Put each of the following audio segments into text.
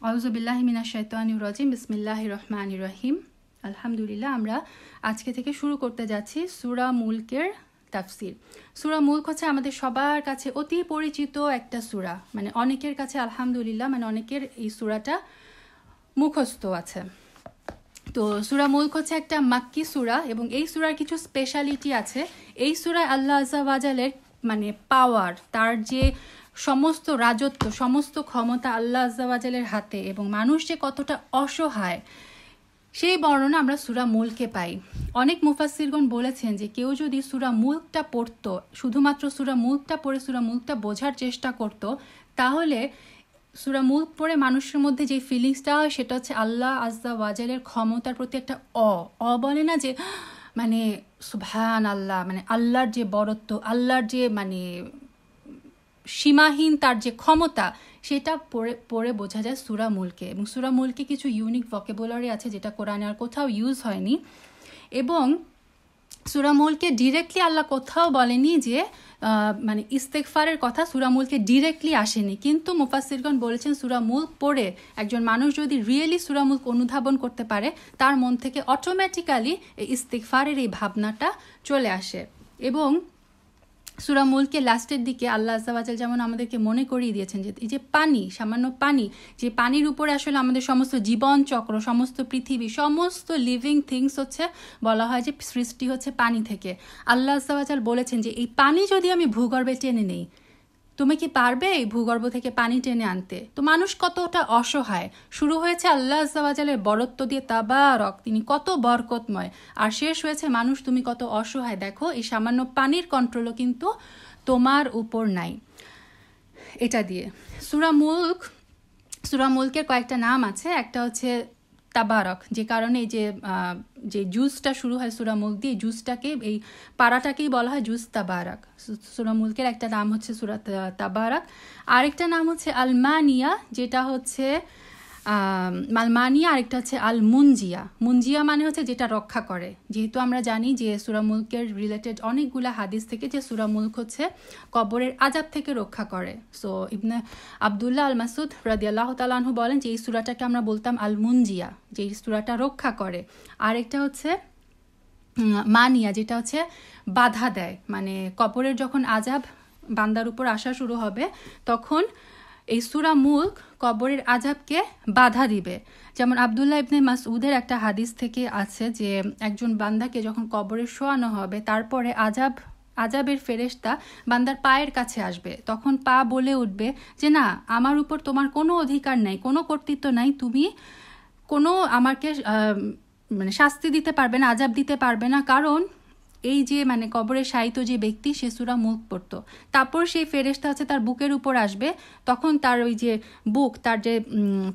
আউযুবিল্লাহি মিনাশ শাইতানির রাজিম বিসমিল্লাহির রহমানির রহিম। আলহামদুলিল্লাহ, আমরা আজকে থেকে শুরু করতে যাচ্ছি সূরা মুলকের তাফসির। সূরা মুলক হচ্ছে আমাদের সবার কাছে অতি পরিচিত একটা সূরা, মানে অনেকের কাছে আলহামদুলিল্লাহ মানে অনেকের এই সূরাটা মুখস্থ আছে। তো সূরা মুলক হচ্ছে একটা মাক্কি সূরা এবং এই সূরার কিছু স্পেশালিটি আছে। এই সূরায় আল্লাহ আযজা ওয়া জালের মানে পাওয়ার, তার যে সমস্ত রাজত্ব, সমস্ত ক্ষমতা আল্লাহ আযজা ওয়া জালের হাতে এবং মানুষ যে কতটা অসহায় সেই বর্ণনা আমরা সূরা মুলকে পাই। অনেক মুফাসসিরগণ বলেছেন যে কেউ যদি সূরা মুলকটা পড়তো, শুধুমাত্র সূরা মুলকটা পড়ে সূরা মুলকটা বোঝার চেষ্টা করত, তাহলে সূরা মুলক পড়ে মানুষের মধ্যে যে ফিলিংসটা হয় সেটা হচ্ছে আল্লাহ আযজা ওয়া জালের ক্ষমতার প্রতি একটা বলে না যে মানে সুবহান আল্লাহ, মানে আল্লাহর যে বরত্ব, আল্লাহর যে মানে সীমাহীন তার যে ক্ষমতা, সেটা পড়ে বোঝা যায় সূরা মুলকে। এবং সূরা মুলকে কিছু ইউনিক ভোকাবুলারি আছে যেটা কোরআনে আর কোথাও ইউজ হয়নি। এবং সূরা মুলকে ডিরেক্টলি আল্লাহ কোথাও বলেনি যে মানে ইস্তেগফারের কথা সূরা মুলকে ডিরেক্টলি আসেনি, কিন্তু মুফাসসিরগণ বলেছেন সূরা মুলক পড়ে একজন মানুষ যদি রিয়েলি সূরা মুলক অনুধাবন করতে পারে, তার মন থেকে অটোমেটিক্যালি এই ইস্তেগফারের এই ভাবনাটা চলে আসে। এবং সূরা মুলকে লাস্টের দিকে আল্লাহ আযজা ওয়া জাল যেমন আমাদেরকে মনে করিয়ে দিয়েছেন যে এই যে পানি, সামান্য পানি, যে পানির উপরে আসলে আমাদের সমস্ত জীবন চক্র, সমস্ত পৃথিবী, সমস্ত লিভিং থিংস হচ্ছে, বলা হয় যে সৃষ্টি হচ্ছে পানি থেকে। আল্লাহ আযজা ওয়া জাল বলেছেন যে এই পানি যদি আমি ভূগর্ভে টেনে নেই, তুমি কি পারবে এই ভূগর্ভ থেকে পানি টেনে আনতে? তো মানুষ কতটা অসহায়। শুরু হয়েছে আল্লাহ আযজা ওয়া জালের বরত্ব দিয়ে, তাবারক, তিনি কত বরকতময়, আর শেষ হয়েছে মানুষ তুমি কত অসহায়, দেখো এই সামান্য পানির কন্ট্রোলও কিন্তু তোমার উপর নাই। এটা দিয়ে সূরা মুলকের কয়েকটা নাম আছে। একটা হচ্ছে তাবারক, যে কারণে এই যে জুসটা শুরু হয় সূরা মুলক দিয়ে, জুসটাকে এই পাড়াটাকেই বলা হয় জুস তাবারক। সূরা মুলকের একটা নাম হচ্ছে সূরা তাবারক। আরেকটা নাম হচ্ছে আল মানিয়া, যেটা হচ্ছে মালমানিয়া। আরেকটা হচ্ছে আল মুনজিয়া। মুনজিয়া মানে হচ্ছে যেটা রক্ষা করে। যেহেতু আমরা জানি যে সূরা মুলকের রিলেটেড অনেকগুলা হাদিস থেকে যে সূরা মুলক হচ্ছে কবরের আযাব থেকে রক্ষা করে। সো ইবনে আব্দুল্লাহ আল মাসউদ রাদিয়াল্লাহু তাআলা আনহু বলেন যে এই সূরাটাকে আমরা বলতাম আল মুনজিয়া, যে এই সূরাটা রক্ষা করে। আরেকটা হচ্ছে মানিয়া, যেটা হচ্ছে বাধা দেয়, মানে কবরের যখন আযাব বান্দার উপর আসা শুরু হবে তখন এই সূরা মুলক কবরের আযাবকে বাধা দিবে। যেমন আব্দুল্লাহ ইবনে মাসউদের একটা হাদিস থেকে আছে যে একজন বান্দাকে যখন কবরে শোয়ানো হবে, তারপরে আযাবের ফেরেশতা বান্দার পায়ের কাছে আসবে, তখন পা বলে উঠবে যে না, আমার উপর তোমার কোনো অধিকার নাই, কোনো কর্তৃত্ব নাই, তুমি কোনো আমাকে মানে শাস্তি দিতে পারবে না, আযাব দিতে পারবে না, কারণ এই যে মানে কবরে শায়িত যে ব্যক্তি সে সূরা মুলক পড়তো। তারপর সেই ফেরেশতা আছে তার বুকের উপর আসবে, তখন তার ওই যে বুক, তার যে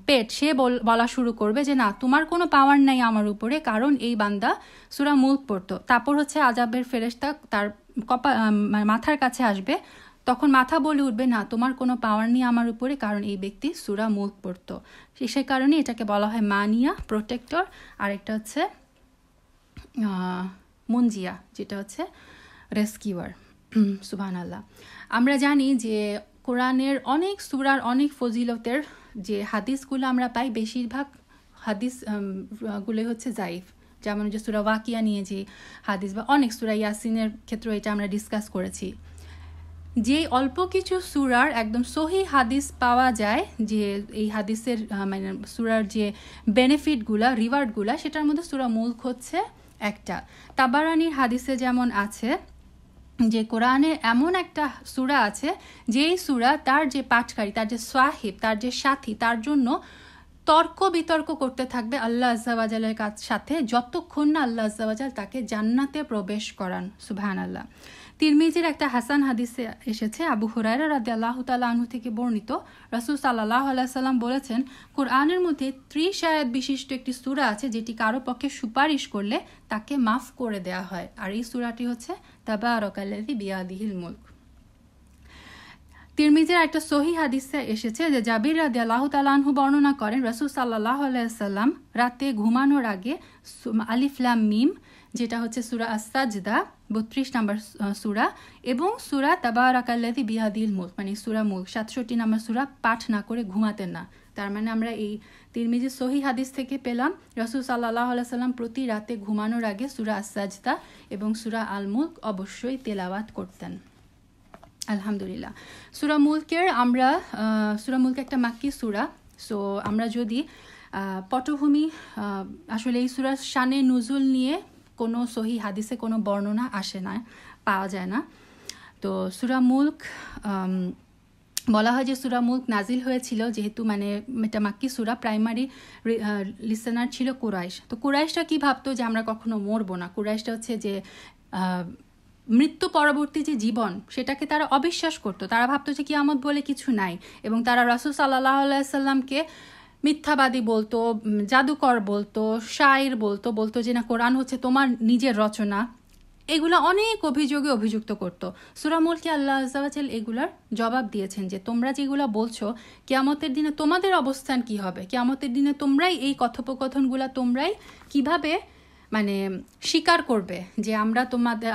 পেট, সে বলা শুরু করবে যে না, তোমার কোনো পাওয়ার নাই আমার উপরে, কারণ এই বান্দা সূরা মুলক পড়তো। তারপর হচ্ছে আযাবের ফেরেশতা তার মাথার কাছে আসবে, তখন মাথা বলে উঠবে না, তোমার কোনো পাওয়ার নেই আমার উপরে, কারণ এই ব্যক্তি সূরা মুলক পড়তো। সে কারণে এটাকে বলা হয় মানিয়া, প্রোটেক্টর। আরেকটা হচ্ছে মুনজিয়া, যেটা হচ্ছে রেস্কিউয়ার। সুবহানাল্লাহ। আমরা জানি যে কোরআনের অনেক সূরার অনেক ফজিলতের যে হাদিসগুলো আমরা পাই, বেশিরভাগ হাদিস গুলো হচ্ছে জাইফ। যেমন যে সূরা ওয়াকিয়া নিয়ে যে হাদিস, বা অনেক সূরা ইয়াসিনের ক্ষেত্রে এটা আমরা ডিসকাস করেছি। যে অল্প কিছু সূরার একদম সহি হাদিস পাওয়া যায়, যে এই হাদিসের মানে সূরার যে বেনিফিটগুলা, রিওয়ার্ডগুলা, সেটার মধ্যে সূরা মুলক হচ্ছে একটা। তাবারানির হাদিসে যেমন আছে যে কোরআনে এমন একটা সূরা আছে যেই সূরা তার যে পাঠকারী, তার যে সাহিব, তার যে সাথী, তার জন্য তর্ক বিতর্ক করতে থাকবে আল্লাহ আযজা ওয়া জালের সাথে, যতক্ষণ না আল্লাহ আযজা ওয়া জাল তাকে জান্নাতে প্রবেশ করান। সুবহানাল্লাহ। তিরমিজির একটা হাসান হাদিসে এসেছে, আবু হুরায়রা রাদিয়াল্লাহু তাআলা আনহু থেকে বর্ণিত, রাসূল সাল্লাল্লাহু আলাইহি সাল্লাম বলেছেন, কোরআনের মধ্যে 30 আয়াত বিশিষ্ট একটি সূরা আছে যেটি কারো পক্ষে সুপারিশ করলে তাকে মাফ করে দেয়া হয়, আর এই সূরাটি হচ্ছে তাবারাকাল্লাযী বিয়াদিহিল মুলক। তিরমিজির একটা সহি হাদিসে এসেছে যে জাবির রাদিয়াল্লাহু তাআলা আনহু বর্ণনা করেন, রাসূল সাল্লাল্লাহু আলাইহি সাল্লাম রাতে ঘুমানোর আগে আলিফ লাম মিম, যেটা হচ্ছে সূরা আস-সাজদা 32 নম্বর সূরা, এবং সূরা তাবারাকাল্লাযী বিয়াদিহিল মুলক মানে সূরা মুলক 67 নম্বর সূরা পাঠ না করে ঘুমাতেন না। তার মানে আমরা এই তিরমিজি সহি হাদিস থেকে পেলাম রাসূল সাল্লাল্লাহু আলাইহি সাল্লাম প্রতি রাতে ঘুমানোর আগে সূরা আস-সাজদা এবং সূরা আল মুলক অবশ্যই তেলাওয়াত করতেন। আলহামদুলিল্লাহ। সূরা মুলক একটা মাক্কি সূরা। সো আমরা যদি পটভূমি, আসলে এই সূরার শানে নুজুল নিয়ে কোনো সহি হাদিসে কোনো বর্ণনা আসে না, পাওয়া যায় না। তো সূরা মুলক বলা হয় যে সূরা মুলক নাজিল হয়েছিল যেহেতু মানে এটা মাক্কি সূরা, প্রাইমারি লিসেনার ছিল কুরাইশ। তো কুরাইশটা কি ভাবতো যে আমরা কখনো মরবো না। কুরাইশটা হচ্ছে যে মৃত্যু পরবর্তী যে জীবন সেটাকে তারা অবিশ্বাস করতো। তারা ভাবতো যে কিয়ামত বলে কিছু নাই, এবং তারা রাসূল সাল্লাল্লাহু আলাইহি সাল্লামকে মিথ্যাবাদী বলতো, জাদুকর বলতো, শায়ের বলতো যে না কোরআন হচ্ছে তোমার নিজের রচনা। এগুলো অনেক অভিযোগে অভিযুক্ত করতো। সূরা মুলকে আল্লাহ আযজা ওয়া জাল এগুলার জবাব দিয়েছেন যে তোমরা যেগুলো বলছো কিয়ামতের দিনে তোমাদের অবস্থান কি হবে, কিয়ামতের দিনে তোমরাই এই কথোপকথনগুলা তোমরাই কিভাবে মানে স্বীকার করবে যে আমরা তোমাদের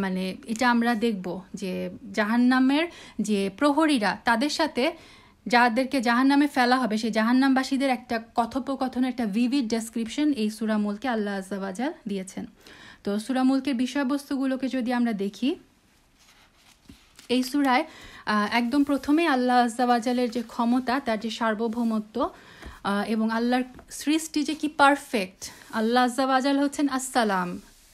মানে এটা আমরা দেখব যে জাহান্নামের যে প্রহরীরা তাদের সাথে যাদেরকে জাহান্নামে ফেলা হবে সেই জাহান্নামবাসীদের একটা কথোপকথন, একটা ভিভিড ডেসক্রিপশন এই সূরা মুলকে আল্লাহ আযজা ওয়া জাল দিয়েছেন। তো সূরা মুলকের বিষয়বস্তুগুলোকে যদি আমরা দেখি, এই সূরায় একদম প্রথমেই আল্লাহ আযজা ওয়া জালের যে ক্ষমতা, তার যে সার্বভৌমত্ব এবং আল্লাহর সৃষ্টি যে কি পারফেক্ট। আল্লাহ আযজা ওয়া জাল হচ্ছেন আসসালাম।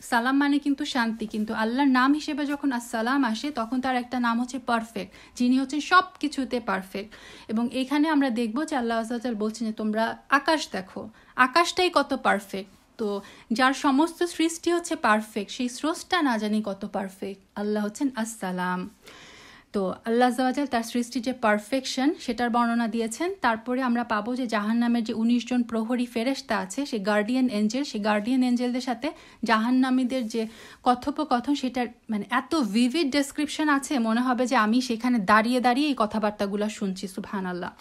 সালাম মানে কিন্তু শান্তি, কিন্তু আল্লাহর নাম হিসেবে যখন আসসালাম আসে তখন তার একটা নাম হচ্ছে পারফেক্ট, যিনি হচ্ছেন সব কিছুতে পারফেক্ট। এবং এখানে আমরা দেখব যে আল্লাহ আযজা ওয়া জাল বলছেন যে তোমরা আকাশ দেখো, আকাশটাই কত পারফেক্ট। তো যার সমস্ত সৃষ্টি হচ্ছে পারফেক্ট, সেই স্রষ্টা না জানি কত পারফেক্ট। আল্লাহ হচ্ছেন আসসালাম। তো আল্লাহ আযজা ওয়া জাল তার সৃষ্টির যে পারফেকশন সেটার বর্ণনা দিয়েছেন। তারপরে আমরা পাবো যে জাহান্নামের যে 19 জন প্রহরী ফেরেশতা আছে, সেই গার্ডিয়ান এঞ্জেলদের সাথে জাহান্নামীদের যে কথোপকথন, সেটার মানে এত ভিভিড ডেসক্রিপশন আছে, মনে হবে যে আমি সেখানে দাঁড়িয়ে দাঁড়িয়ে এই কথাবার্তাগুলো শুনছি। সুবহানাল্লাহ।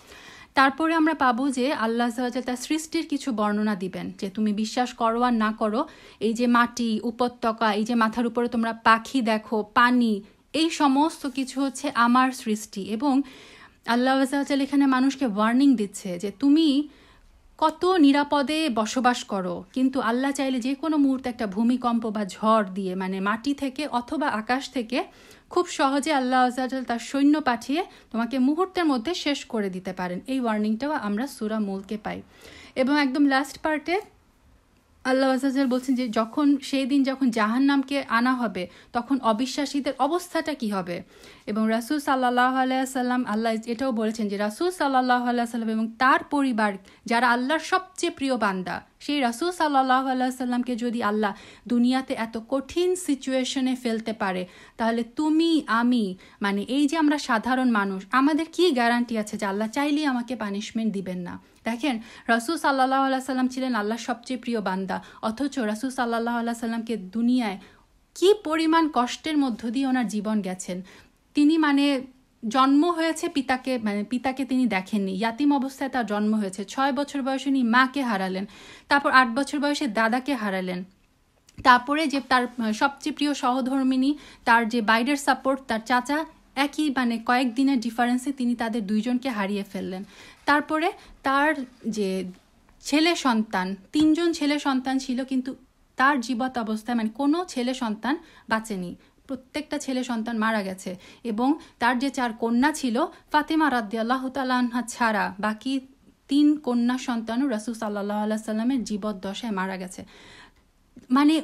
তারপরে আমরা পাবো যে আল্লাহ আযজা ওয়া জাল তার সৃষ্টির কিছু বর্ণনা দিবেন, যে তুমি বিশ্বাস করো আর না করো, এই যে মাটি, উপত্যকা, এই যে মাথার উপরে তোমরা পাখি দেখো, পানি, এই সমস্ত কিছু হচ্ছে আমার সৃষ্টি। এবং আল্লাহ আযজা ওয়া জাল এখানে মানুষকে ওয়ার্নিং দিচ্ছে যে তুমি কত নিরাপদে বসবাস করো, কিন্তু আল্লাহ চাইলে যে কোনো মুহূর্তে একটা ভূমিকম্প বা ঝড় দিয়ে মানে মাটি থেকে অথবা আকাশ থেকে খুব সহজে আল্লাহ আযজা ওয়া জাল তার সৈন্য পাঠিয়ে তোমাকে মুহূর্তের মধ্যে শেষ করে দিতে পারেন। এই ওয়ার্নিংটাও আমরা সূরা মুলকে পাই। এবং একদম লাস্ট পার্টে আল্লাহ আযজা ওয়া জাল বলছেন যে সেই দিন যখন জাহান্নামকে আনা হবে তখন অবিশ্বাসীদের অবস্থাটা কি হবে। এবং রাসূল সাল্লাল্লাহু আলাইহি সাল্লাম আল্লাহ এটাও বলেছেন যে রাসূল সাল্লাল্লাহু আলাইহি সাল্লাম এবং তার পরিবার যারা আল্লাহর সবচেয়ে প্রিয় বান্দা, সেই রাসূল সাল্লাল্লাহু আলাইহি সাল্লামকে যদি আল্লাহ দুনিয়াতে এত কঠিন সিচুয়েশনে ফেলতে পারে, তাহলে তুমি আমি মানে এই যে আমরা সাধারণ মানুষ, আমাদের কি গ্যারান্টি আছে যে আল্লাহ চাইলেই আমাকে পানিশমেন্ট দিবেন না। দেখেন, রাসূল সাল্লাল্লাহু আলাইহি সাল্লাম ছিলেন আল্লাহর সবচেয়ে প্রিয় বান্দা, অথচ রাসূল সাল্লাল্লাহু আলাইহি সাল্লামকে দুনিয়ায় কি পরিমাণ কষ্টের মধ্য দিয়ে ওনার জীবন গেছেন। তিনি মানে জন্ম হয়েছে পিতাকে তিনি দেখেননি, ইয়াতিম অবস্থায় তার জন্ম হয়েছে। 6 বছর বয়সে উনি মাকে হারালেন, তারপর 8 বছর বয়সে দাদাকে হারালেন, তারপরে যে তার সবচেয়ে প্রিয় সহধর্মিনী, তার যে বাইরের সাপোর্ট, তার চাচা, একই মানে কয়েকদিনের ডিফারেন্সে তিনি তাদের 2 জনকে হারিয়ে ফেললেন। তারপরে তার যে ছেলে সন্তান, 3 জন ছেলে সন্তান ছিল, কিন্তু তার জীবত অবস্থায় মানে কোনো ছেলে সন্তান বাঁচেনি, প্রত্যেকটা ছেলে সন্তান মারা গেছে। এবং তার যে 4 কন্যা ছিল, ফাতেমা রাদিয়াল্লাহু তাআলা আনহা ছাড়া বাকি 3 কন্যা সন্তানও রাসূল সাল্লাল্লাহু আলাইহি সাল্লামের জীবদ্দশায় মারা গেছে। মানে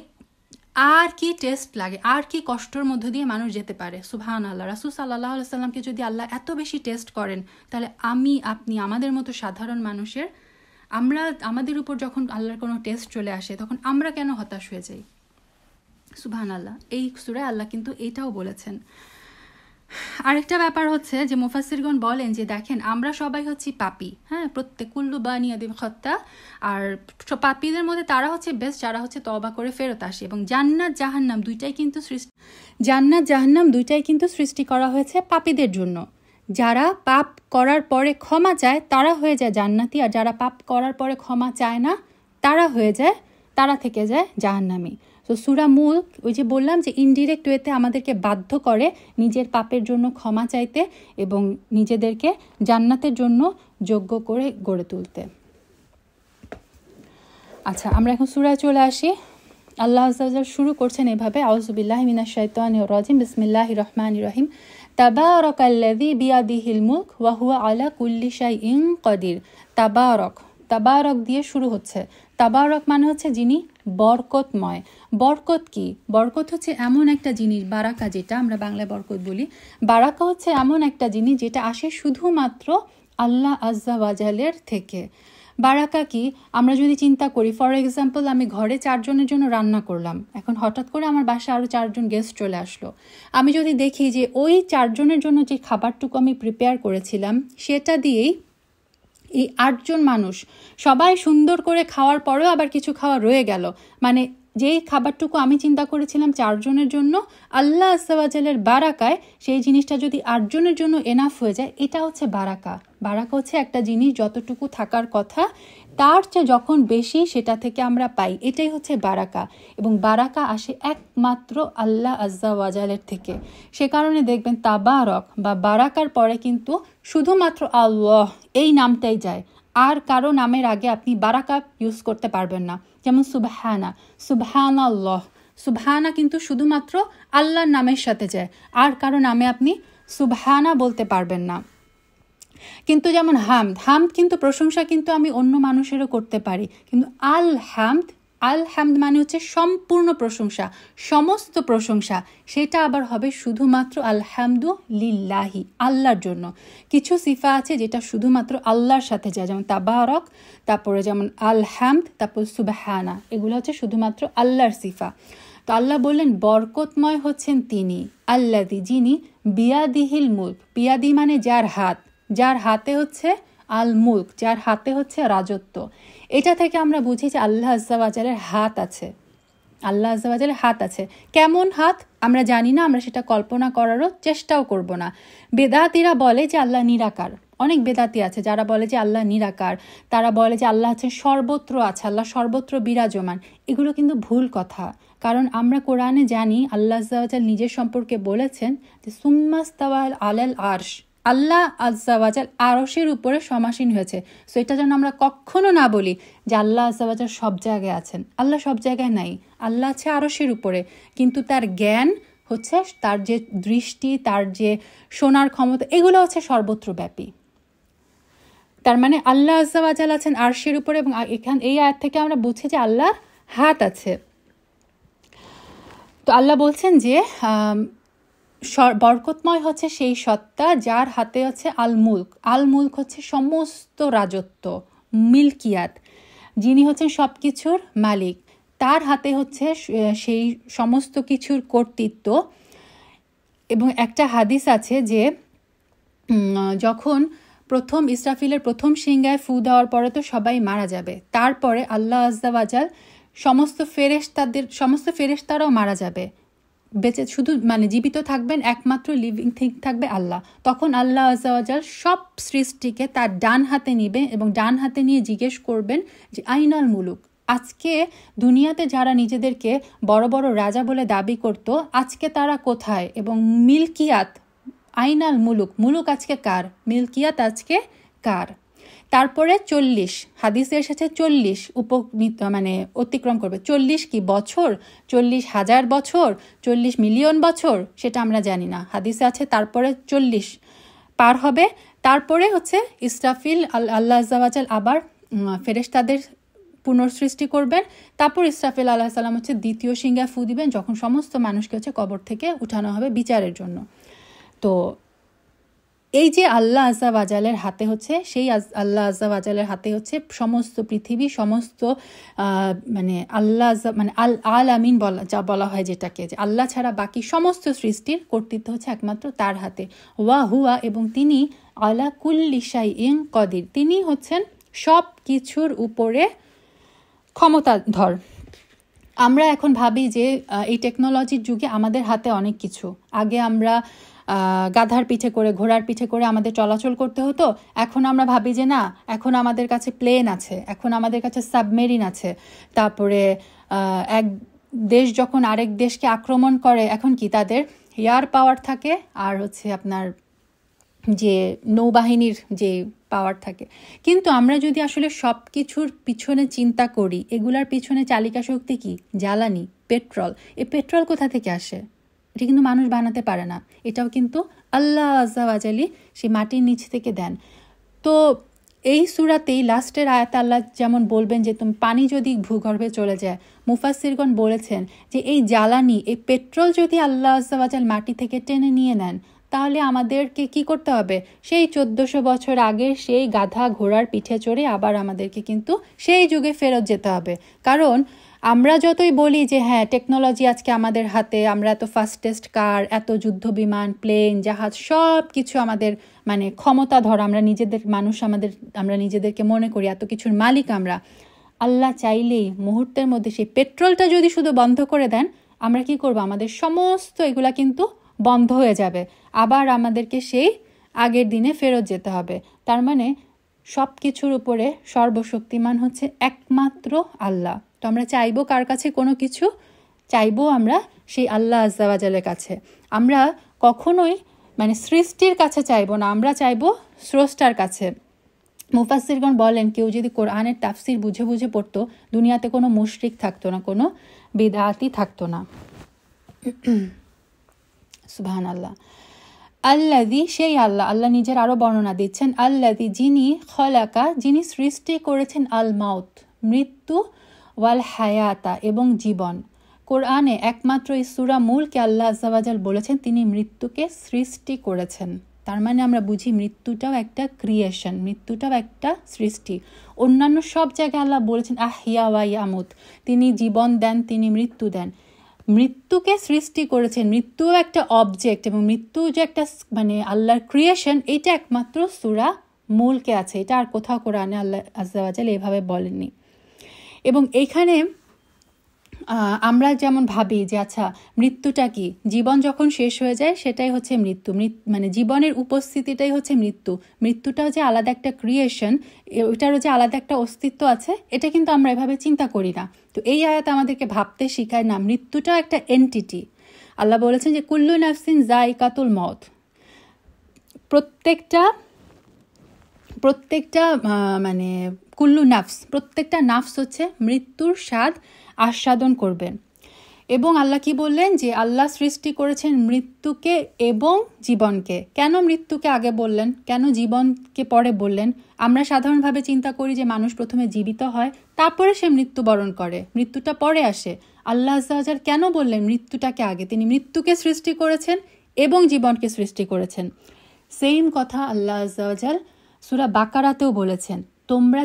আর কি টেস্ট লাগে, আর কি কষ্টের মধ্য দিয়ে মানুষ যেতে পারে। সুবহানাল্লাহ। রাসূল সাল্লাল্লাহু আলাইহি সাল্লামকে যদি আল্লাহ এত বেশি টেস্ট করেন, তাহলে আপনি আমাদের মতো সাধারণ মানুষের আমাদের উপর যখন আল্লাহর কোনো টেস্ট চলে আসে তখন আমরা কেন হতাশ হয়ে যাই। সুবহানাল্লাহ। এই সূরায় আল্লাহ কিন্তু এটাও বলেছেন। আরেকটা ব্যাপার হচ্ছে যে মুফাসসিরগণ বলেন যে দেখেন, আমরা সবাই হচ্ছি পাপী, হ্যাঁ, প্রত্যেক কুল্লু বানি আদম খাত্তা। আর পাপীদের মধ্যে তারা হচ্ছে বেস্ট যারা হচ্ছে তওবা করে ফেরত আসে। এবং জান্নাত জাহান্নাম দুইটাই কিন্তু সৃষ্টি করা হয়েছে পাপীদের জন্য। যারা পাপ করার পরে ক্ষমা চায় তারা হয়ে যায় জান্নাতি, আর যারা পাপ করার পরে ক্ষমা চায় না তারা থেকে যায় জাহান্নামী। তো সূরা মুলক, ওই যে বললাম যে ইনডিরেক্ট ওয়েতে আমাদেরকে বাধ্য করে নিজের পাপের জন্য ক্ষমা চাইতে এবং নিজেদেরকে জান্নাতের জন্য যোগ্য করে গড়ে তুলতে। আচ্ছা, আমরা এখন সূরায় চলে আসি। আল্লাহ আযজা ওয়া জাল শুরু করছেন এভাবে, আউযু বিল্লাহি মিনাশ শাইতানির রাজিম, বিসমিল্লাহির রহমানির রহিম, তাবারাকাল্লাযী বিয়াদিহিল মুলক ওয়া হুয়া আলা কুল্লি শাইইন কাদির। তাবারক, তাবারক দিয়ে শুরু হচ্ছে। তাবারক মানে হচ্ছে যিনি বরকতময়। বরকত কি? বরকত হচ্ছে এমন একটা জিনিস, বারাকা যেটা আমরা বাংলায় বরকত বলি, বারাকা হচ্ছে এমন একটা জিনিস যেটা আসে শুধুমাত্র আল্লাহ আযজা ওয়া জালের থেকে। বারাকা কি? আমরা যদি চিন্তা করি, ফর এক্সাম্পল আমি ঘরে 4 জনের জন্য রান্না করলাম, এখন হঠাৎ করে আমার বাসায় আরও 4 জন গেস্ট চলে আসলো। আমি যদি দেখি যে ওই 4 জনের জন্য যে খাবারটুকু আমি প্রিপেয়ার করেছিলাম সেটা দিয়েই এই 8 জন মানুষ সবাই সুন্দর করে খাওয়ার পরেও আবার কিছু খাওয়া রয়ে গেল, মানে যেই খাবারটুকু আমি চিন্তা করেছিলাম 4 জনের জন্য, আল্লাহ আযজা ওয়া জালের বারাকায় সেই জিনিসটা যদি 8 জনের জন্য এনাফ হয়ে যায়, এটা হচ্ছে বারাকা। বারাকা হচ্ছে একটা জিনিস যতটুকু থাকার কথা তার চেয়ে যখন বেশি সেটা থেকে আমরা পাই, এটাই হচ্ছে বারাকা। এবং বারাকা আসে একমাত্র আল্লাহ আযজা ওয়া জালের থেকে। সে কারণে দেখবেন তাবারক বা বারাকার পরে কিন্তু শুধুমাত্র আল্লাহ এই নামটাই যায়, আর কারো নামের আগে আপনি বারাকা ইউজ করতে পারবেন না। যেমন সুবহানা, সুবহানাল্লাহ, সুবহানা কিন্তু শুধুমাত্র আল্লাহর নামের সাথে যায়, আর কারো নামে আপনি সুবহানা বলতে পারবেন না। কিন্তু যেমন হামদ, হামদ কিন্তু প্রশংসা কিন্তু আমি অন্য মানুষেরও করতে পারি, কিন্তু আল হামদ, আল হামদ মানে হচ্ছে সম্পূর্ণ প্রশংসা, সমস্ত প্রশংসা, সেটা আবার হবে শুধুমাত্র আলহামদু লিল্লাহি, আল্লাহর জন্য। কিছু সিফা আছে যেটা শুধুমাত্র আল্লাহর সাথে যায়, যেমন তাবারক, তারপরে যেমন আল হামদ, তারপর সুবহানা, এগুলো হচ্ছে শুধুমাত্র আল্লাহর সিফা। তো আল্লাহ বললেন বরকতময় হচ্ছেন তিনি, আল্লাযী যিনি, বিয়াদিহিল মুলক, বিয়াদি মানে যার হাত, যার হাতে হচ্ছে আল মুলক, যার হাতে হচ্ছে রাজত্ব। এটা থেকে আমরা বুঝি যে আল্লাহ আযজা ওয়া জালের হাত আছে, আল্লাহ আযজা ওয়া জালের হাত আছে। কেমন হাত আমরা জানি না, আমরা সেটা কল্পনা করারও চেষ্টাও করব না। বেদাতিরা বলে যে আল্লাহ নিরাকার, অনেক বেদাতি আছে যারা বলে যে আল্লাহ নিরাকার, তারা বলে যে আল্লাহ হচ্ছে সর্বত্র আছে, আল্লাহ সর্বত্র বিরাজমান। এগুলো কিন্তু ভুল কথা, কারণ আমরা কোরআনে জানি আল্লাহ আযজা ওয়া জাল নিজের সম্পর্কে বলেছেন যে সুম্মাস্তাওয়া আলাল আরশ, আল্লাহ আযজা ওয়া জাল আরশের উপরে সমাসীন হয়েছে। সো এটা যেন আমরা কখনো না বলি যে আল্লাহ আযজা ওয়া জাল সব জায়গায় আছেন, আল্লাহ সব জায়গায় নাই, আল্লাহ আছে আরশের উপরে, কিন্তু তার জ্ঞান হচ্ছে, তার যে দৃষ্টি, তার যে শোনার ক্ষমতা, এগুলো হচ্ছে সর্বত্র ব্যাপী। তার মানে আল্লাহ আযজা ওয়া জাল আছেন আরশের উপরে, এবং এখান এই আয়াত থেকে আমরা বুঝি যে আল্লাহর হাত আছে। তো আল্লাহ বলছেন যে বরকতময় হচ্ছে সেই সত্তা যার হাতে হচ্ছে আল মুলক, আল মুলক হচ্ছে সমস্ত রাজত্ব, মিলকিয়াত, যিনি হচ্ছেন সব কিছুর মালিক, তার হাতে হচ্ছে সেই সমস্ত কিছুর কর্তৃত্ব। এবং একটা হাদিস আছে যে যখন প্রথম ইসরাফিলের প্রথম সিংহায় ফু দেওয়ার পরে তো সবাই মারা যাবে, তারপরে আল্লাহ আযজা ওয়া জাল সমস্ত ফেরেশতারাও মারা যাবে, বেঁচে শুধু মানে জীবিত থাকবেন একমাত্র লিভিং থিং থাকবে আল্লাহ। তখন আল্লাহ আযজা ওয়া জাল সব সৃষ্টিকে তার ডান হাতে নিবে এবং ডান হাতে নিয়ে জিজ্ঞেস করবেন যে আইনাল মুলুক, আজকে দুনিয়াতে যারা নিজেদেরকে বড় বড় রাজা বলে দাবি করত, আজকে তারা কোথায়? এবং মিলকিয়াত, আইনাল মুলুক, মুলুক আজকে কার, মিলকিয়াত আজকে কার? তারপরে 40, হাদিসে এসেছে 40 উপনীত মানে অতিক্রম করবে। 40 কি বছর, 40,000 বছর, 40 মিলিয়ন বছর, সেটা আমরা জানি না, হাদিসে আছে তারপরে 40 পার হবে। তারপরে হচ্ছে ইসরাফিল, আল্লাহ আযজা ওয়া জাল আবার ফেরেশতাদের পুনঃসৃষ্টি করবেন। তারপর ইসরাফিল আলাইহিস সালাম হচ্ছে দ্বিতীয় সিংহায় ফু দিবেন, যখন সমস্ত মানুষকে হচ্ছে কবর থেকে উঠানো হবে বিচারের জন্য। তো এই যে আল্লাহ আযজা ওয়া জালের হাতে হচ্ছে, সেই আল্লাহ আযজা ওয়া জালের হাতে হচ্ছে সমস্ত পৃথিবী, সমস্ত মানে আল্লাহ মানে আল আলামিন যা বলা হয়, যেটাকে যে আল্লাহ ছাড়া বাকি সমস্ত সৃষ্টির কর্তৃত্ব হচ্ছে একমাত্র তার হাতে। ওয়া হুয়া, এবং তিনি আলা কুল্লি শাইইন কদির, তিনি হচ্ছেন সব কিছুর উপরে ক্ষমতাধর। আমরা এখন ভাবি যে এই টেকনোলজির যুগে আমাদের হাতে অনেক কিছু, আগে আমরা গাধার পিঠে করে, ঘোড়ার পিঠে করে আমাদের চলাচল করতে হতো, এখন আমরা ভাবি যে না, এখন আমাদের কাছে প্লেন আছে, এখন আমাদের কাছে সাবমেরিন আছে। তারপরে এক দেশ যখন আরেক দেশকে আক্রমণ করে, এখন কি তাদের এয়ার পাওয়ার থাকে, আর হচ্ছে আপনার যে নৌবাহিনীর যে পাওয়ার থাকে। কিন্তু আমরা যদি আসলে সব কিছুর পিছনে চিন্তা করি, এগুলার পিছনে চালিকা শক্তি কি? জ্বালানি, পেট্রোল। এই পেট্রোল কোথা থেকে আসে? এটা কিন্তু মানুষ বানাতে পারে না, এটাও কিন্তু আল্লাহ আজ্জা ওয়াজালি সেই মাটির নিচ থেকে দেন। তো এই সূরাতেই লাস্টের আয়াতে আল্লাহ যেমন বলবেন যে তুমি পানি যদি ভূগর্ভে চলে যায়, মুফাসসিরগণ বলেছেন যে এই জ্বালানি, এই পেট্রোল যদি আল্লাহ আজ্জা ওয়াজাল মাটি থেকে টেনে নিয়ে নেন, তাহলে আমাদেরকে কি করতে হবে? সেই 1400 বছর আগে সেই গাধা ঘোড়ার পিঠে চড়ে আবার আমাদেরকে কিন্তু সেই যুগে ফেরত যেতে হবে। কারণ আমরা যতই বলি যে হ্যাঁ টেকনোলজি আজকে আমাদের হাতে, আমরা এত ফাস্টেস্ট কার, এত যুদ্ধ বিমান, প্লেন, জাহাজ, সব কিছু আমাদের মানে ক্ষমতাধর, আমরা নিজেদেরকে মনে করি এত কিছুর মালিক আমরা। আল্লাহ চাইলেই মুহূর্তের মধ্যে সেই পেট্রোলটা যদি শুধু বন্ধ করে দেন, আমরা কি করব? আমাদের সমস্ত এগুলা কিন্তু বন্ধ হয়ে যাবে, আবার আমাদেরকে সেই আগের দিনে ফেরত যেতে হবে। তার মানে সব কিছুর উপরে সর্বশক্তিমান হচ্ছে একমাত্র আল্লাহ। তো আমরা চাইবো কার কাছে কোনো কিছু? চাইবো আমরা সেই আল্লাহ আজ্জা ওয়াজালের কাছে। আমরা কখনোই মানে সৃষ্টির কাছে চাইবো না, আমরা চাইবো স্রষ্টার কাছে। মুফাসসিরগণ বলেন কেউ যদি কোরআনের তাফসির বুঝে বুঝে পড়তো, দুনিয়াতে কোনো মুশরিক থাকতো না, কোনো বিদআতি থাকতো না। সুবহানাল্লাহ। আল্লাযী, সেই আল্লাহ, আল্লাহ নিজের আরো বর্ণনা দিচ্ছেন, আল্লাযী, যিনি, খলাকা, যিনি সৃষ্টি করেছেন, আল মাউত, মৃত্যু, ওয়াল হায়াতা, এবং জীবন। কোরআনে একমাত্র এই সূরা মুলকে আল্লাহ আজ্জা ওয়াজাল বলেছেন তিনি মৃত্যুকে সৃষ্টি করেছেন। তার মানে আমরা বুঝি মৃত্যুটাও একটা ক্রিয়েশন, মৃত্যুটাও একটা সৃষ্টি। অন্যান্য সব জায়গায় আল্লাহ বলেছেন আহিয়া ওয়া ইয়ামুত, তিনি জীবন দেন, তিনি মৃত্যু দেন। মৃত্যুকে সৃষ্টি করেছেন, মৃত্যুও একটা অবজেক্ট, এবং মৃত্যু যে একটা মানে আল্লাহর ক্রিয়েশন, এটা একমাত্র সূরা মুলকে আছে, এটা আর কোথাও কোরআনে আল্লাহ আজ্জা ওয়াজাল এভাবে বলেননি। এবং এইখানে আমরা যেমন ভাবি যে আচ্ছা মৃত্যুটা কি, জীবন যখন শেষ হয়ে যায় সেটাই হচ্ছে মৃত্যু, মানে জীবনের উপস্থিতিটাই হচ্ছে মৃত্যু। মৃত্যুটাও যে আলাদা একটা ক্রিয়েশন, ওইটারও যে আলাদা একটা অস্তিত্ব আছে, এটা কিন্তু আমরা এভাবে চিন্তা করি না। তো এই আয়াত আমাদেরকে ভাবতে শিখায় না মৃত্যুটাও একটা এন্টিটি। আল্লাহ বলেছেন যে কুল্লু নাফসিন যায়কাতুল মউত, প্রত্যেকটা মানে কুল্লু নাফস, প্রত্যেকটা নাফস হচ্ছে মৃত্যুর স্বাদ আস্বাদন করবেন। এবং আল্লাহ কি বললেন যে আল্লাহ সৃষ্টি করেছেন মৃত্যুকে এবং জীবনকে। কেন মৃত্যুকে আগে বললেন, কেন জীবনকে পরে বললেন? আমরা সাধারণভাবে চিন্তা করি যে মানুষ প্রথমে জীবিত হয়, তারপরে সে মৃত্যুবরণ করে, মৃত্যুটা পরে আসে। আল্লাহ আজ্জা ওয়াজাল কেন বললেন মৃত্যুটাকে আগে? তিনি মৃত্যুকে সৃষ্টি করেছেন এবং জীবনকে সৃষ্টি করেছেন। সেম কথা আল্লাহ আজ্জা ওয়াজাল সূরা বাকারাতেও বলেছেন, তোমরা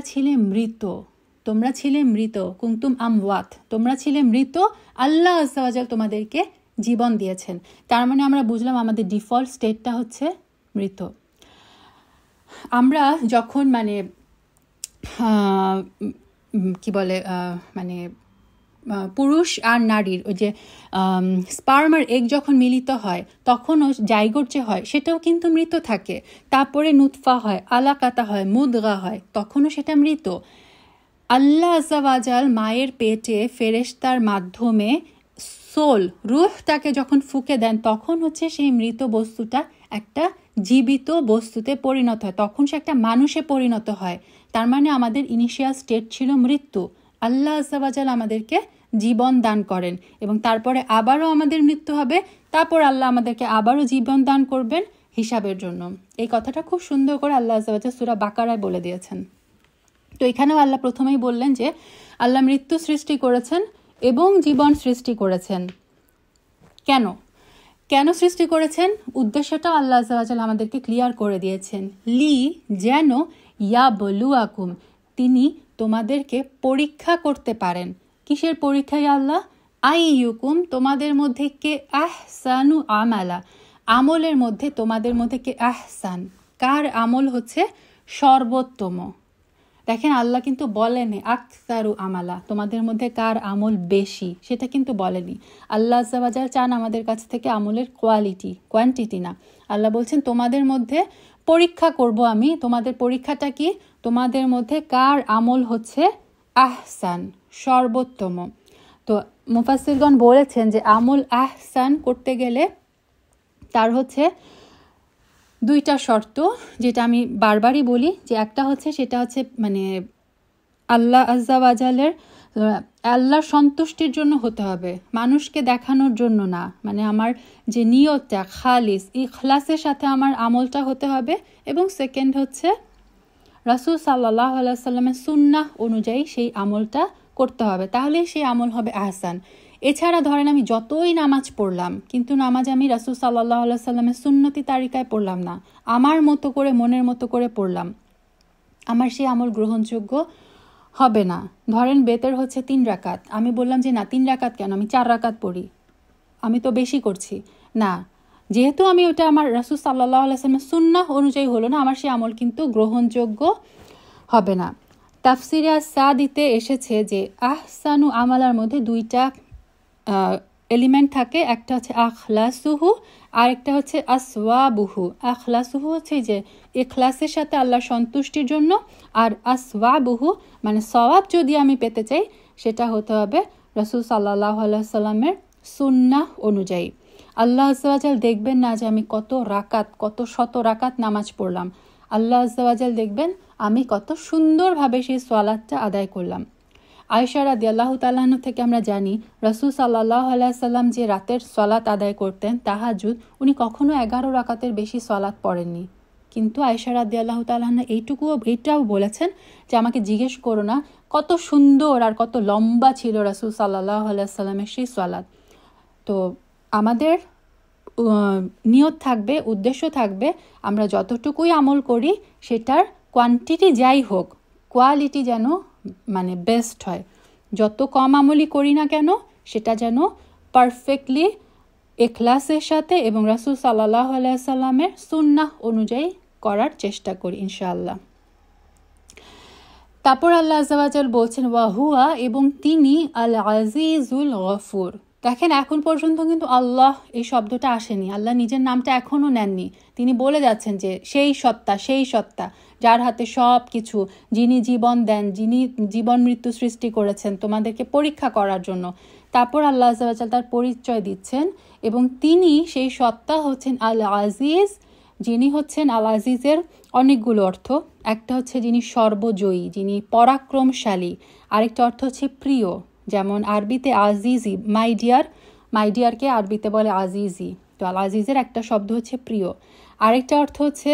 ছিলে মৃত, কুনতুম আমওয়াত, তোমরা ছিলে মৃত, আল্লাহ আজ্জা ওয়াজাল তোমাদেরকে জীবন দিয়েছেন। তার মানে আমরা বুঝলাম আমাদের ডিফল্ট স্টেটটা হচ্ছে মৃত। আমরা যখন মানে কি বলে মানে পুরুষ আর নারীর ওই যে স্পার্ম আর এগ যখন মিলিত হয়, তখনও জাইগোট যে হয় সেটাও কিন্তু মৃত থাকে। তারপরে নুতফা হয়, আলাকাতা হয়, মুদগা হয়, তখনও সেটা মৃত। আল্লাহ আজ্জা ওয়াজাল মায়ের পেটে ফেরেশতার মাধ্যমে সোল, রূহটাকে যখন ফুঁকে দেন, তখন হচ্ছে সেই মৃত বস্তুটা একটা জীবিত বস্তুতে পরিণত হয়, তখন সে একটা মানুষে পরিণত হয়। তার মানে আমাদের ইনিশিয়াল স্টেট ছিল মৃত্যু। আল্লাহ আজ্জা ওয়াজাল আমাদেরকে জীবন দান করেন এবং তারপরে আবারও আমাদের মৃত্যু হবে, তারপর আল্লাহ আমাদেরকে আবারও জীবন দান করবেন হিসাবের জন্য। এই কথাটা খুব সুন্দর করে আল্লাহ আজ্জা ওয়াজাল সূরা বাকারায় বলে দিয়েছেন। তো এখানেও আল্লাহ প্রথমেই বললেন যে আল্লাহ মৃত্যু সৃষ্টি করেছেন এবং জীবন সৃষ্টি করেছেন। কেন সৃষ্টি করেছেন? উদ্দেশ্যটা আল্লাহ আজ্জা ওয়াজাল আমাদেরকে ক্লিয়ার করে দিয়েছেন। লি, যেন, ইয়া বলুয়াকুম, তিনি তোমাদেরকে পরীক্ষা করতে পারেন। কিসের পরীক্ষা? আল্লাহ আইয়ুকুম, তোমাদের মধ্যে কে আহসানু আমালা, আমলের মধ্যে তোমাদের মধ্যে কে আহসান, কার আমল হচ্ছে সর্বোত্তম। দেখেন আল্লাহ কিন্তু বলেনি আকসারু আমালা, তোমাদের মধ্যে কার আমল বেশি, সেটা কিন্তু বলেনি। আল্লাহ আজ্জা ওয়াজাল চান আমাদের কাছ থেকে আমলের কোয়ালিটি, কোয়ান্টিটি না। আল্লাহ বলছেন তোমাদের মধ্যে পরীক্ষা করব আমি। তোমাদের পরীক্ষাটা কি? তোমাদের মধ্যে কার আমল হচ্ছে আহসান, সর্বোত্তম। তো মুফাসসিরগণ বলেছেন যে আমল আহসান করতে গেলে তার হচ্ছে দুইটা শর্ত, যেটা আমি বারবারই বলি, যে একটা হচ্ছে সেটা হচ্ছে মানে আল্লাহ আজ্জা ওয়াজালের আল্লাহর সন্তুষ্টির জন্য হতে হবে, মানুষকে দেখানোর জন্য না। মানে আমার যে নিয়তটা খালিস, ইখলাসের সাথে আমার আমলটা হতে হবে। এবং সেকেন্ড হচ্ছে রাসূল সাল্লাল্লাহু আলাইহি সাল্লামের সুন্নাহ অনুযায়ী সেই আমলটা করতে হবে, তাহলেই সেই আমল হবে আহসান। এছাড়া ধরেন আমি যতই নামাজ পড়লাম, কিন্তু নামাজ আমি রাসূল সাল্লাল্লাহু আলাইহি সাল্লামের সুন্নতি তারিকায় পড়লাম না, আমার মতো করে মনের মতো করে পড়লাম, আমার সেই আমল গ্রহণযোগ্য হবে না। ধরেন বেতের হচ্ছে 3 রাকাত, আমি বললাম যে না 3 রাকাত কেন, আমি 4 রাকাত পড়ি, আমি তো বেশি করছি না, যেহেতু আমি ওটা আমার রাসূল সাল্লাল্লাহু আলাইহি সাল্লামের সুন্নাহ অনুযায়ী হলো না, আমার সেই আমল কিন্তু গ্রহণযোগ্য হবে না। তাফসিরে সাদিতে এসেছে যে আহসানু আমালার মধ্যে দুইটা এলিমেন্ট থাকে, একটা হচ্ছে আখলাসুহু আর একটা হচ্ছে আসওয়াবুহু। আখলাসুহু হচ্ছে যে ইখলাসের সাথে আল্লাহর সন্তুষ্টির জন্য, আর আসওয়াবুহু মানে সওয়াব যদি আমি পেতে চাই সেটা হতে হবে রাসূল সাল্লাল্লাহু আলাইহি সাল্লামের সুন্নাহ অনুযায়ী। আল্লাহ আজ্জা ওয়াজাল দেখবেন না যে আমি কত রাকাত, কত শত রাকাত নামাজ পড়লাম, আল্লাহ আজ্জা ওয়াজাল দেখবেন আমি কত সুন্দরভাবে সেই সালাতটা আদায় করলাম। আয়েশা রাদিয়াল্লাহু তাআলা আনহা থেকে আমরা জানি রাসূল সাল্লাল্লাহু আলাইহি সাল্লাম যে রাতের সালাত আদায় করতেন তাহাজ্জুদ, উনি কখনো 11 রাকাতের বেশি সালাত পড়েননি। কিন্তু আয়েশা রাদিয়াল্লাহু তাআলা আনহা এইটাও বলেছেন যে আমাকে জিজ্ঞেস করো না কত সুন্দর আর কত লম্বা ছিল রাসূল সাল্লাল্লাহু আলাইহি সাল্লামের সেই সালাত। তো আমাদের নিয়ত থাকবে, উদ্দেশ্য থাকবে, আমরা যতটুকুই আমল করি সেটার কোয়ান্টিটি যাই হোক, কোয়ালিটি যেন মানে বেস্ট হয়। যত কম আমলই করি না কেন সেটা যেন পারফেক্টলি ইখলাসের সাথে এবং রাসূল সাল্লাল্লাহু আলাইহি সাল্লামের সুন্নাহ অনুযায়ী করার চেষ্টা করি ইনশাআল্লাহ। তারপর আল্লাহ আজ্জা ওয়াজাল বলছেন ওয়াহুয়া, এবং তিনি আল আজিজুল গফুর। দেখেন এখন পর্যন্ত কিন্তু আল্লাহ এই শব্দটা আসেনি, আল্লাহ নিজের নামটা এখনও নেননি। তিনি বলে যাচ্ছেন যে সেই সত্তা যার হাতে সব কিছু, যিনি জীবন দেন, যিনি জীবন মৃত্যু সৃষ্টি করেছেন তোমাদেরকে পরীক্ষা করার জন্য। তারপর আল্লাহ আজ্জা ওয়াজাল তার পরিচয় দিচ্ছেন, এবং তিনি সেই সত্তা হচ্ছেন আল আজিজ, যিনি হচ্ছেন আল আজিজের অনেকগুলো অর্থ। একটা হচ্ছে যিনি সর্বজয়ী, যিনি পরাক্রমশালী, আরেকটা অর্থ হচ্ছে প্রিয়, যেমন আরবিতে আজিজি মাই ডিয়ারকে আরবিতে বলে আজিজি, তো আল আজিজের একটা শব্দ হচ্ছে প্রিয়। আরেকটা অর্থ হচ্ছে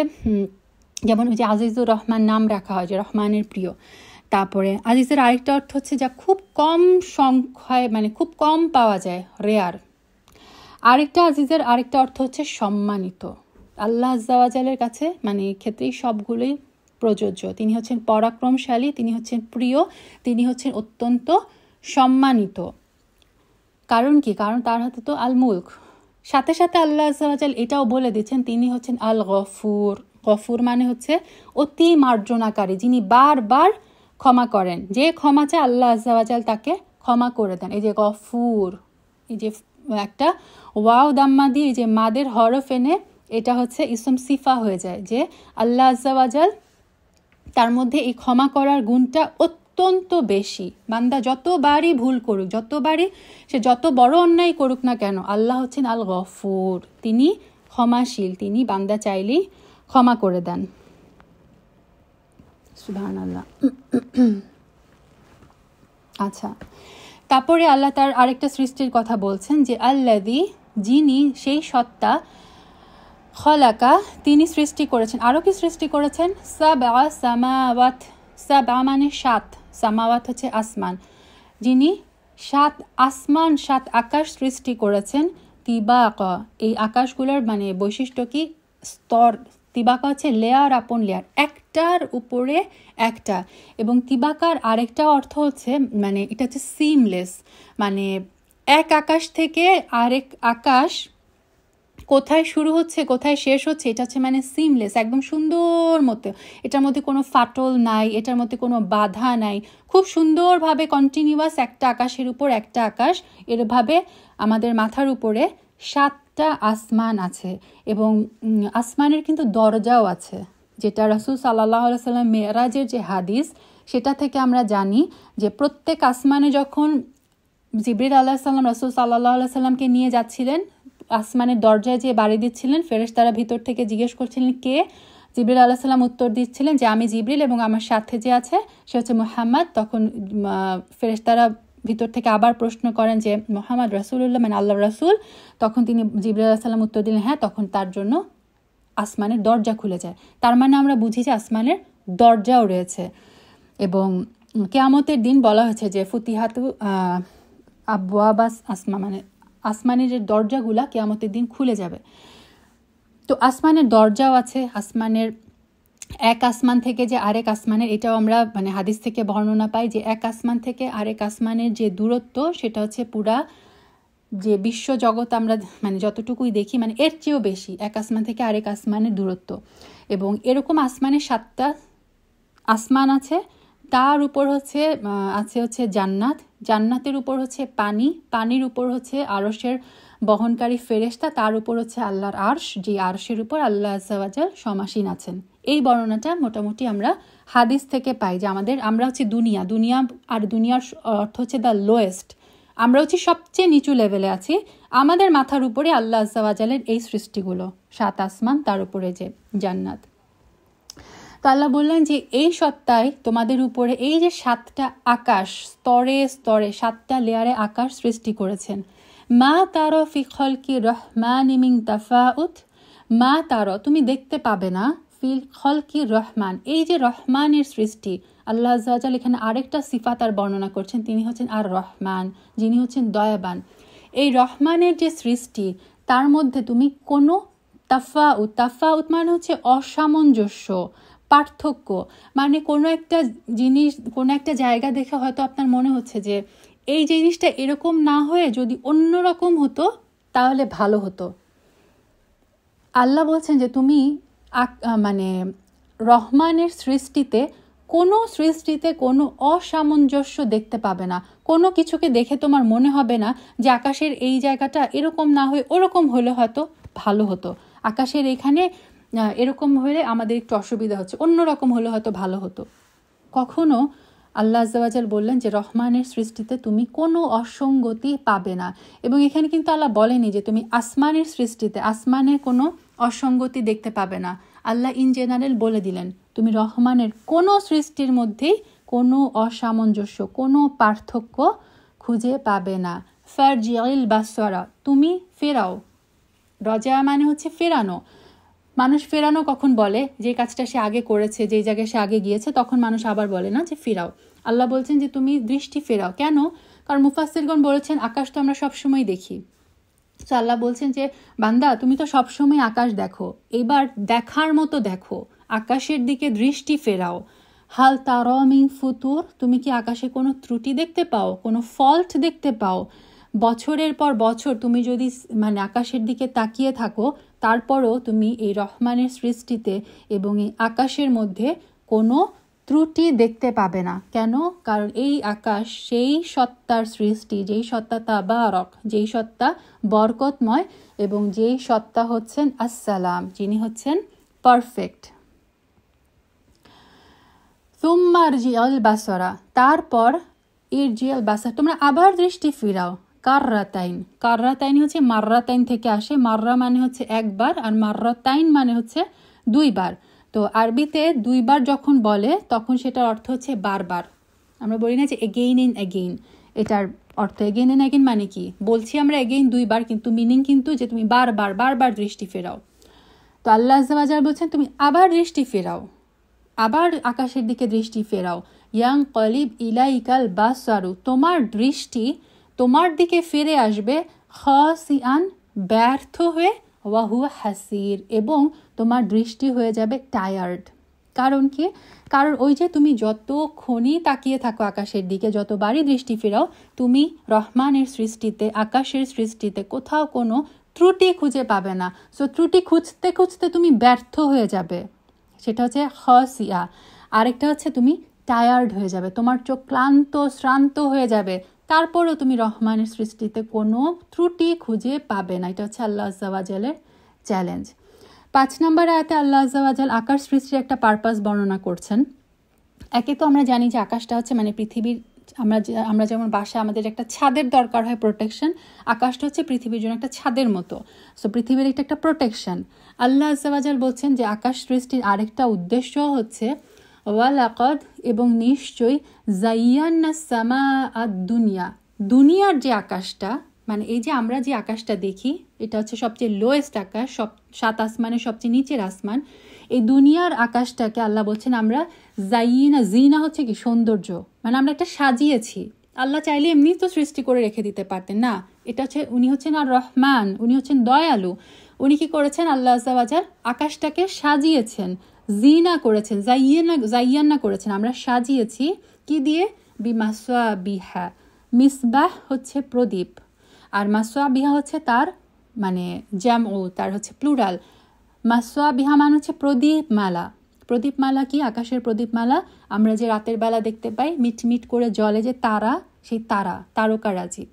যেমন ওই যে আজিজুর রহমান নাম রাখা হয় যে রহমানের প্রিয়। তারপরে আজিজের আরেকটা অর্থ হচ্ছে যা খুব কম সংখ্যায়, মানে খুব কম পাওয়া যায়, রেয়ার। আজিজের আরেকটা অর্থ হচ্ছে সম্মানিত। আল্লাহ আজ্জা ওয়াজালের কাছে মানে ক্ষেত্রেই সবগুলোই প্রযোজ্য। তিনি হচ্ছেন পরাক্রমশালী, তিনি হচ্ছেন প্রিয়, তিনি হচ্ছেন অত্যন্ত সম্মানিত। কারণ কি? কারণ তার হাতে তো আল মুলক। সাথে সাথে আল্লাহ আজ্জা ওয়াজাল এটাও বলে দিচ্ছেন তিনি হচ্ছেন আল গফুর। গফুর মানে হচ্ছে অতি মার্জনাকারী, যিনি বারবার ক্ষমা করেন, যে ক্ষমা চায় আল্লাহ আজ্জা ওয়াজাল তাকে ক্ষমা করে দেন। এই যে গফুর, এই যে একটা ওয়াও দাম্মা দিয়ে এই যে মাদের হরফ এনে এটা হচ্ছে ইসম সিফা হয়ে যায়, যে আল্লাহ আজ্জা ওয়াজাল তার মধ্যে এই ক্ষমা করার গুণটা অত্যন্ত বেশি। বান্দা যতবারই ভুল করুক, যতবারই সে যত বড় অন্যায় করুক না কেন, আল্লাহ হচ্ছেন আল গফুর, তিনি ক্ষমাশীল, তিনি বান্দা চাইলেই ক্ষমা করে দেন। সুবহানাল্লাহ। আচ্ছা, তারপরে আল্লাহ তার আরেকটা সৃষ্টির কথা বলছেন যে আল্লাযী, যিনি সেই সত্তা, খলাকা তিনি সৃষ্টি করেছেন। আরও কি সৃষ্টি করেছেন? সাবআ সামাওয়াত, সাবআ মানে 7, সামাওয়াত হচ্ছে আসমান, যিনি 7 আসমান 7 আকাশ সৃষ্টি করেছেন। তিবাকা, এই আকাশগুলোর মানে বৈশিষ্ট্য কি? স্তর। তিবাকা হচ্ছে লেয়ার আপন লেয়ার, একটার উপরে একটা। এবং তিবাকার আরেকটা অর্থ হচ্ছে মানে এটা হচ্ছে সিমলেস, মানে এক আকাশ থেকে আরেক আকাশ কোথায় শুরু হচ্ছে কোথায় শেষ হচ্ছে এটা হচ্ছে মানে সিমলেস, একদম সুন্দর মতো। এটার মধ্যে কোনো ফাটল নাই, এটার মধ্যে কোনো বাধা নাই, খুব সুন্দরভাবে কন্টিনিউয়াস একটা আকাশের উপর একটা আকাশ। এরভাবে আমাদের মাথার উপরে 7টা আসমান আছে, এবং আসমানের কিন্তু দরজাও আছে, যেটা রাসূল সাল্লাল্লাহু আলাইহি সাল্লাম মেরাজের যে হাদিস সেটা থেকে আমরা জানি যে প্রত্যেক আসমানে যখন জিবরিল আলাইহিস সালাম রাসূল সাল্লাল্লাহু আলাইহি সাল্লামকে নিয়ে যাচ্ছিলেন, আসমানের দরজায় যে বাড়ি দিচ্ছিলেন, ফেরেশতারা ভিতর থেকে জিজ্ঞেস করছিলেন কে। জিবরিল আলাইহিস সালাম উত্তর দিচ্ছিলেন যে আমি জিবরিল এবং আমার সাথে যে আছে সে হচ্ছে মুহাম্মদ। তখন ফেরেশতারা ভিতর থেকে আবার প্রশ্ন করেন যে মুহাম্মদ রাসূলুল্লাহ মানে আল্লাহর রাসূল। তখন তিনি জিবরিল আলাইহিস সালাম উত্তর দিলেন হ্যাঁ। তখন তার জন্য আসমানের দরজা খুলে যায়। তার মানে আমরা বুঝি যে আসমানের দরজাও রয়েছে। এবং কিয়ামতের দিন বলা হয়েছে যে ফুতিহাতু আবওয়াবাস আসমা, মানে আসমানের যে দরজাগুলা কিয়ামতের দিন খুলে যাবে। তো আসমানের দরজাও আছে। আসমানের এক আসমান থেকে যে আরেক আসমানের, এটাও আমরা মানে হাদিস থেকে বর্ণনা পাই যে এক আসমান থেকে আরেক আসমানের যে দূরত্ব সেটা হচ্ছে পুরা যে বিশ্ব জগৎ আমরা মানে যতটুকুই দেখি মানে এর চেয়েও বেশি এক আসমান থেকে আরেক আসমানের দূরত্ব। এবং এরকম আসমানের 7টা আসমান আছে। তার উপর হচ্ছে হচ্ছে জান্নাত, জান্নাতের উপর হচ্ছে পানি, পানির উপর হচ্ছে আরশের বহনকারী ফেরেশতা, তার উপর হচ্ছে আল্লাহর আরশ, যে আরশের উপর আল্লাহ আযজা ওয়া জাল সমাসীন আছেন। এই বর্ণনাটা মোটামুটি আমরা হাদিস থেকে পাই যে আমরা হচ্ছে দুনিয়া, আর দুনিয়ার অর্থ হচ্ছে দ্য লোয়েস্ট, আমরা হচ্ছে সবচেয়ে নিচু লেভেলে আছি। আমাদের মাথার উপরে আল্লাহ আযজা ওয়া জালের এই সৃষ্টিগুলো, 7 আসমান, তার উপরে যে জান্নাত। তো আল্লাহ বললেন যে এই সত্তায় তোমাদের উপরে এই যে 7টা আকাশ, স্তরে স্তরে 7টা লেয়ারে আকাশ সৃষ্টি করেছেন। মা তারা ফি খলকি রহমান মিন তাফাউত, মা তারা তুমি দেখতে পাবে না, ফিল খলকি রহমান, এই যে রহমানের সৃষ্টি। আল্লাহ আযজা ওয়া জাল এখানে আরেকটা সিফাত আর বর্ণনা করছেন, তিনি হচ্ছেন আর রহমান, যিনি হচ্ছেন দয়াবান। এই রহমানের যে সৃষ্টি তার মধ্যে তুমি কোনো তাফাউত মানে হচ্ছে অসামঞ্জস্য, পার্থক্য, মানে কোনো একটা জিনিস কোনো একটা জায়গা দেখে হয়তো আপনার মনে হচ্ছে যে এই জিনিসটা এরকম না হয়ে যদি অন্যরকম হতো তাহলে ভালো হতো। আল্লাহ বলছেন যে তুমি মানে রহমানের সৃষ্টিতে কোনো অসামঞ্জস্য দেখতে পাবে না। কোনো কিছুকে দেখে তোমার মনে হবে না যে আকাশের এই জায়গাটা এরকম না হয়ে ওরকম হলে হয়তো ভালো হতো, আকাশের এখানে এরকম হলে আমাদের একটু অসুবিধা হচ্ছে, অন্যরকম হলে হয়তো ভালো হতো। কখনো আল্লাহ আযজা ওয়া জাল বললেন যে রহমানের সৃষ্টিতে তুমি কোনো অসঙ্গতি পাবে না। এবং এখানে কিন্তু আল্লাহ বলেনি যে তুমি আসমানের সৃষ্টিতে আসমানে কোনো অসঙ্গতি দেখতে পাবে না। আল্লাহ ইন জেনারেল বলে দিলেন তুমি রহমানের কোনো সৃষ্টির মধ্যেই কোনো অসামঞ্জস্য, কোনো পার্থক্য খুঁজে পাবে না। ফারজিউল বাসরা, তুমি ফেরাও। রজা মানে হচ্ছে ফেরানো। মানুষ ফেরানো কখন বলে? যে কাজটা সে আগে করেছে, যে জায়গায় সে আগে গিয়েছে, তখন মানুষ আবার বলে না যে ফেরাও। আল্লাহ বলছেন যে তুমি দৃষ্টি ফেরাও। কেন? কারণ মুফাসসিরগণ বলেছেন আকাশ তো আমরা সবসময় দেখি। তো আল্লাহ বলছেন যে বান্দা তুমি তো সবসময় আকাশ দেখো, এবার দেখার মতো দেখো, আকাশের দিকে দৃষ্টি ফেরাও। হাল তারা মিন ফুতুর, তুমি কি আকাশে কোনো ত্রুটি দেখতে পাও, কোনো ফল্ট দেখতে পাও? বছরের পর বছর তুমি যদি মানে আকাশের দিকে তাকিয়ে থাকো, তারপরও তুমি এই রহমানের সৃষ্টিতে এবং এই আকাশের মধ্যে কোনো ত্রুটি দেখতে পাবে না। কেন? কারণ এই আকাশ সেই সত্তার সৃষ্টি, যেই সত্তা তাবারক, যেই সত্তা বরকতময় এবং যেই সত্তা হচ্ছেন আসসালাম, যিনি হচ্ছেন পারফেক্ট। সুম্মা ইরজিউল বাসরা, তারপর ইরজিউল বাসরা, তোমরা আবার দৃষ্টি ফিরাও। কাররাতাইন, কাররাতাইন হচ্ছে মাররাতাইন থেকে আসে। মাররা মানে হচ্ছে একবার, আর মাররাতাইন মানে হচ্ছে 2 বার। তো আরবিতে 2 বার যখন বলে তখন সেটার অর্থ হচ্ছে বারবার। আমরা বলি না যে এগেইন এন্ড এগেইন, এটার অর্থ এগেইন এন্ড এগেইন মানে কি? বলছি আমরা এগেইন 2 বার, কিন্তু মিনিং কিন্তু যে তুমি বারবার দৃষ্টি ফেরাও। তো আল্লাহ আযজা ওয়া জাল বলছেন তুমি আবার দৃষ্টি ফেরাও, আবার আকাশের দিকে দৃষ্টি ফেরাও। ইয়াং কলিব ইলাইকাল বাসারু, তোমার দৃষ্টি তোমার দিকে ফিরে আসবে। খাসিআন, ব্যর্থ হয়ে, ওয়াহুয়া হাসির, এবং তোমার দৃষ্টি হয়ে যাবে টায়ার্ড। কারণ কি? কারণ ওই যে তুমি যতক্ষণই তাকিয়ে থাকো আকাশের দিকে, যতবারই দৃষ্টি ফেরাও, তুমি রহমানের সৃষ্টিতে, আকাশের সৃষ্টিতে কোথাও কোনো ত্রুটি খুঁজে পাবে না। সো ত্রুটি খুঁজতে খুঁজতে তুমি ব্যর্থ হয়ে যাবে, সেটা হচ্ছে খাসিয়া। আরেকটা হচ্ছে তুমি টায়ার্ড হয়ে যাবে, তোমার চোখ ক্লান্ত শ্রান্ত হয়ে যাবে, তারপরও তুমি রহমানের সৃষ্টিতে কোনো ত্রুটি খুঁজে পাবে না। এটা হচ্ছে আল্লাহ আযজা ওয়া জালের চ্যালেঞ্জ। 5 নম্বর আয়াতে আল্লাহ আযজা ওয়া জাল আকাশ সৃষ্টির একটা পারপাস বর্ণনা করছেন। একে তো আমরা জানি যে আকাশটা হচ্ছে মানে পৃথিবীর আমরা যেমন বাসায় আমাদের একটা ছাদের দরকার হয় প্রোটেকশন, আকাশটা হচ্ছে পৃথিবীর জন্য একটা ছাদের মতো। সো পৃথিবীর এটা একটা প্রোটেকশন। আল্লাহ আজ্জা ওয়া জাল বলছেন যে আকাশ সৃষ্টির আরেকটা উদ্দেশ্য হচ্ছে ওয়ালাকাদ, এবং নিশ্চয়ই জাইয়ান্নাস সামাআদ দুনিয়া, দুনিয়ার যে আকাশটা, মানে এই যে আমরা যে আকাশটা দেখি এটা হচ্ছে সবচেয়ে লোয়েস্ট আকাশ, 7 আসমানের সবচেয়ে নিচের আসমান। এই দুনিয়ার আকাশটাকে আল্লাহ বলছেন আমরা জিনা হচ্ছে কি সৌন্দর্য, মানে আমরা একটা সাজিয়েছি। আল্লাহ চাইলে এমনি তো সৃষ্টি করে রেখে দিতে পারতেন না, এটা হচ্ছে উনি হচ্ছেন আর রহমান, উনি হচ্ছেন দয়ালু। উনি কি করেছেন, আল্লাহ আজ্জা ওয়া জাল আকাশটাকে সাজিয়েছেন, জিনা করেছেন, জাইয়ান্না করেছেন, আমরা সাজিয়েছি কি দিয়ে, বিমাসওয়াবিহা। মিসবাহ হচ্ছে প্রদীপ, আর মাসওয়াবিহা হচ্ছে তার মানে জামউ, তার হচ্ছে প্লুরাল। মাসওয়াবিহা মানে হচ্ছে প্রদীপমালা। প্রদীপমালা কি, আকাশের প্রদীপমালা আমরা যে রাতের বেলা দেখতে পাই মিটমিট করে জলে যে তারা, সেই তারকারাজি।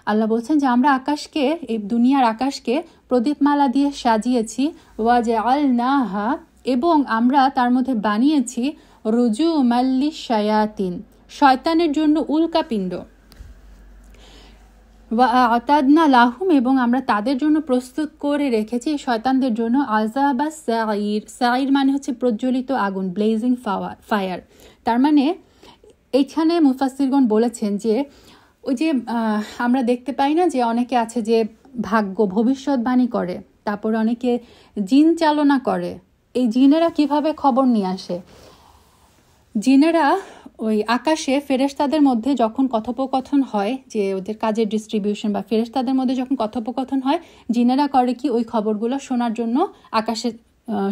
আল্লাহ বলছেন যে আমরা আকাশকে, এই দুনিয়ার আকাশকে প্রদীপমালা দিয়ে সাজিয়েছি। ওয়াজআলনাহা, এবং আমরা তার মধ্যে বানিয়েছি রুজুমান লিশ-শায়াতিন, শয়তানের জন্য উল্কাপিণ্ড। ওয়াআতাদনা লাহুম, এবং আমরা তাদের জন্য প্রস্তুত করে রেখেছি শয়তানদের জন্য আযাবাস সাঈর। সাঈর মানে হচ্ছে প্রজ্বলিত আগুন, ব্লেজিং ফায়ার। তার মানে এইখানে মুফাসসিরগণ বলেছেন যে ওই যে আমরা দেখতে পাই না যে অনেকে আছে যে ভবিষ্যৎবাণী করে, তারপরে অনেকে জিন চালনা করে। এই জিনেরা কিভাবে খবর নিয়ে আসে? জিনেরা ওই আকাশে ফেরেশতাদের মধ্যে যখন কথোপকথন হয়, যে ওদের কাজের ডিস্ট্রিবিউশন বা ফেরেশতাদের মধ্যে যখন কথোপকথন হয়, জিনেরা করে কি ওই খবরগুলো শোনার জন্য আকাশে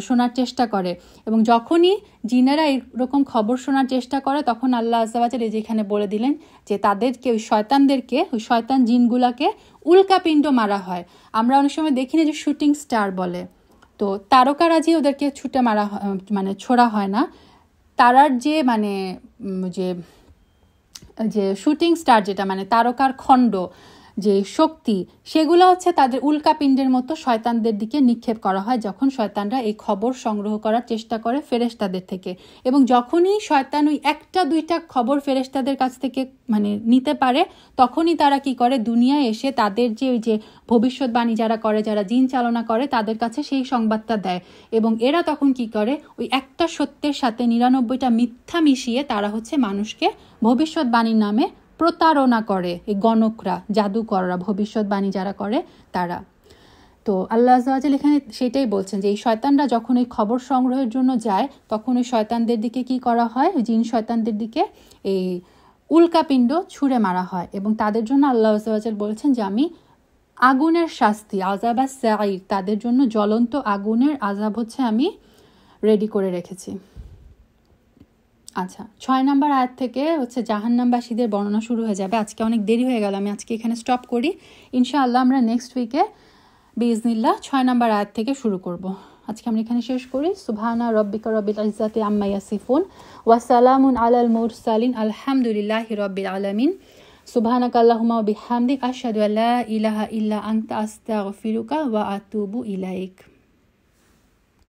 শোনার চেষ্টা করে। এবং যখনই জিনেরা এরকম খবর শোনার চেষ্টা করে তখন আল্লাহ আজ্জা ওয়া জাল যেখানে বলে দিলেন যে তাদেরকে, ওই শয়তানদেরকে, ওই শয়তান জিনগুলাকে উল্কাপিণ্ড মারা হয়। আমরা অনেক সময় দেখি না যে শুটিং স্টার বলে, তো তারকারাজি ওদেরকে ছুটে মারা মানে ছোড়া হয় না, তারার যে মানে যে শুটিং স্টার, যেটা মানে তারকার খণ্ড, যে শক্তি, সেগুলো হচ্ছে তাদের উল্কাপিণ্ডের মতো শয়তানদের দিকে নিক্ষেপ করা হয় যখন শয়তানরা এই খবর সংগ্রহ করার চেষ্টা করে ফেরেশতাদের থেকে। এবং যখনই শয়তান ওই 1-2টা খবর ফেরেশতাদের কাছ থেকে মানে নিতে পারে, তখনই তারা কি করে, দুনিয়ায় এসে তাদের যে ওই যে ভবিষ্যৎবাণী যারা করে, যারা জিন চালনা করে, তাদের কাছে সেই সংবাদটা দেয়। এবং এরা তখন কি করে, ওই একটা সত্যের সাথে 99টা মিথ্যা মিশিয়ে তারা হচ্ছে মানুষকে ভবিষ্যৎবাণীর নামে প্রতারণা করে। এই গণকরা, জাদুকররা, ভবিষ্যৎবাণী যারা করে তারা। তো আল্লাহ আজ্জা ওয়া জাল এখানে সেটাই বলছেন যে এই শয়তানরা যখন এই খবর সংগ্রহের জন্য যায়, তখন ওই শয়তানদের দিকে কি করা হয়, জিন শয়তানদের দিকে এই উল্কাপিণ্ড ছুঁড়ে মারা হয়। এবং তাদের জন্য আল্লাহ আজ্জা ওয়া জাল বলছেন যে আমি আগুনের শাস্তি, আযাবাস সাঈর, তাদের জন্য জ্বলন্ত আগুনের আযাব হচ্ছে আমি রেডি করে রেখেছি। আচ্ছা, 6 নম্বর আয়াত থেকে হচ্ছে জাহান্নামবাসীদের বর্ণনা শুরু হয়ে যাবে। আজকে অনেক দেরি হয়ে গেল, আমি আজকে এখানে স্টপ করি। ইনশাআল্লাহ আমরা নেক্সট উইকে বিইজনিল্লাহ 6 নম্বর আয়াত থেকে শুরু করব। আজকে আমরা এখানে শেষ করি। সুবহানা রাব্বিকা রাব্বিল ইজ্জাতি আম্মা ইয়াসিফুন ওয়া সালামুন আলাল মুরসালিন আলহামদুলিল্লাহি রাব্বিল আলামিন। সুবহানাকা আল্লাহুম্মা ওয়া বিহামদিক আশহাদু আল্লা ইলাহা ইল্লা আনতা আস্তাগফিরুকা ওয়া আতুবু ইলাইক।